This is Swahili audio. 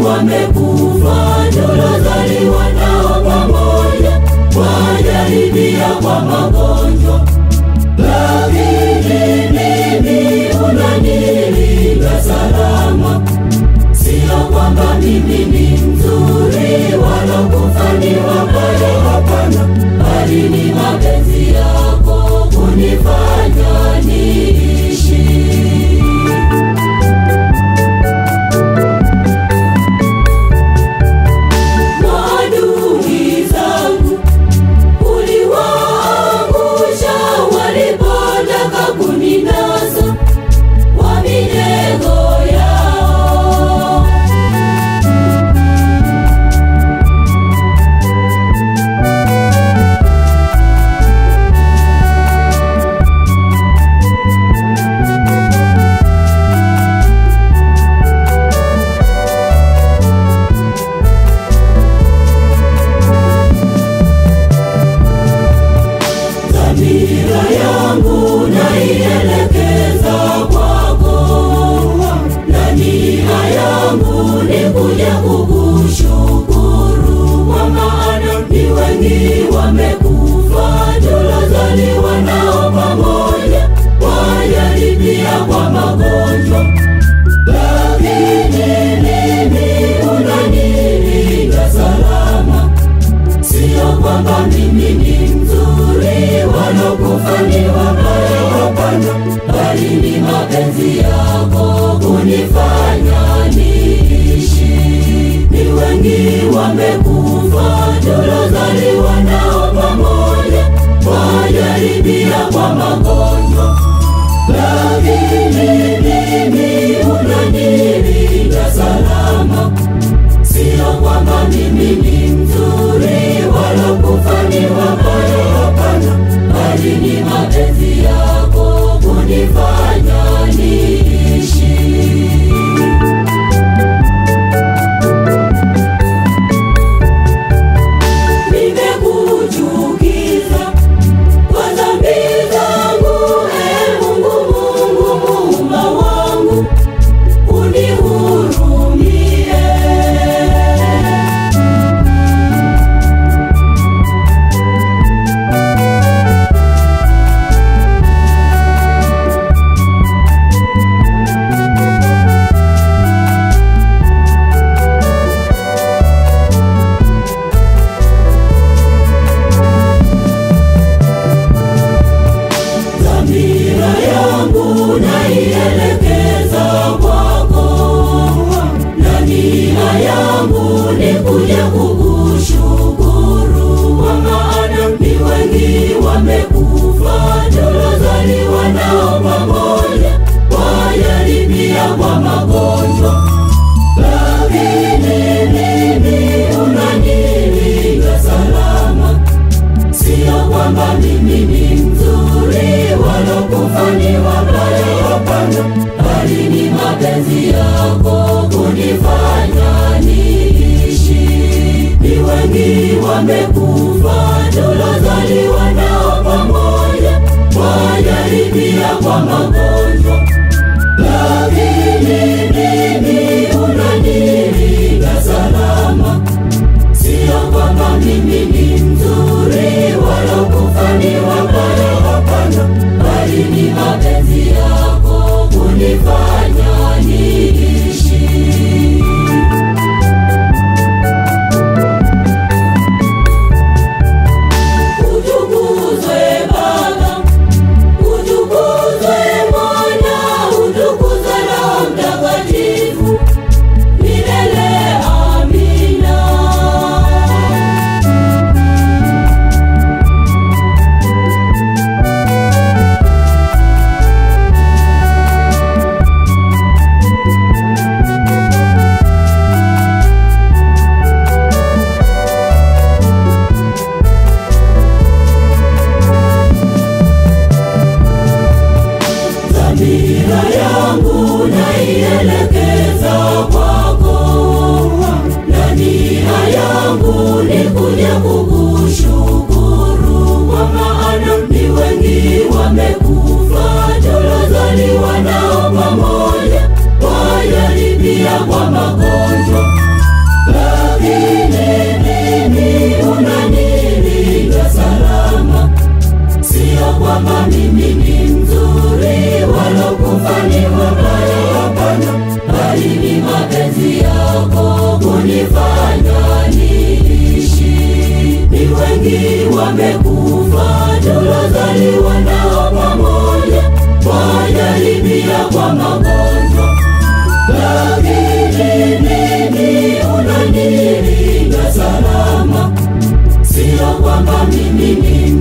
wamekufa, tuliozaliwa nao pamoja, wajaribia kwa magonjwa. Lakini mimi unanilinda salama, sio kwamba mimi ni mzuri wala kufani wabaya, hapana, bali ni mapenzi yako kunifanya niishi. Maadui zangu uliwaangusha walipotaka kuninasa kwa mitego yao. Dhamira yangu naielekeza kwako, na nia yangu ni kuja kukushukuru, kwa maana ni wengi wamekufa, tuliozaliwa nao pamoja, wajaribia kwa magonjwa. Lakini mimi unanilinda salama, sio kwamba mimi ni mzuri wala kufani wabaya, hapana, bali ni mapenzi yako kunifanya niishi. Ni wengi wamekufa, tuliozaliwa nao pamoja, wajaribia kwa magonjwa. Lakini mimi unanilinda salama, sio kwamba mimi ni mzuri wala kufani wabaya, hapana, bali ni mapenzi yako kunifanya niishi. Nimekuchukiza kwa dhambi zangu, Mungu, Mungu Muumba wangu, unihurumie. Dhamira yangu naielekeza kwako, na nia yangu ni kuja kukushukuru, kwa maana ni wengi wamekufa, tuliozaliwa nao pamoja, wajaribia kwa magonjwa. Lakini mimi unanilinda salama, sio kwamba mimi ni mzuri wala kufani wabaya, hapana, bali ni mapenzi yako kunifanya niishi. Ni wengi wamekufa, tuliozaliwa nao pamoja, wajaribia kwa magonjwa. Lakini mimi unanilinda salama, sio kwamba mimi ni mzuri wala kufani wabaya, hapana, bali ni mapenzi yako kunifanya niishi. Utukuzwe Baba, utukuzwe Mwana, utukuzwe Roho mimi ni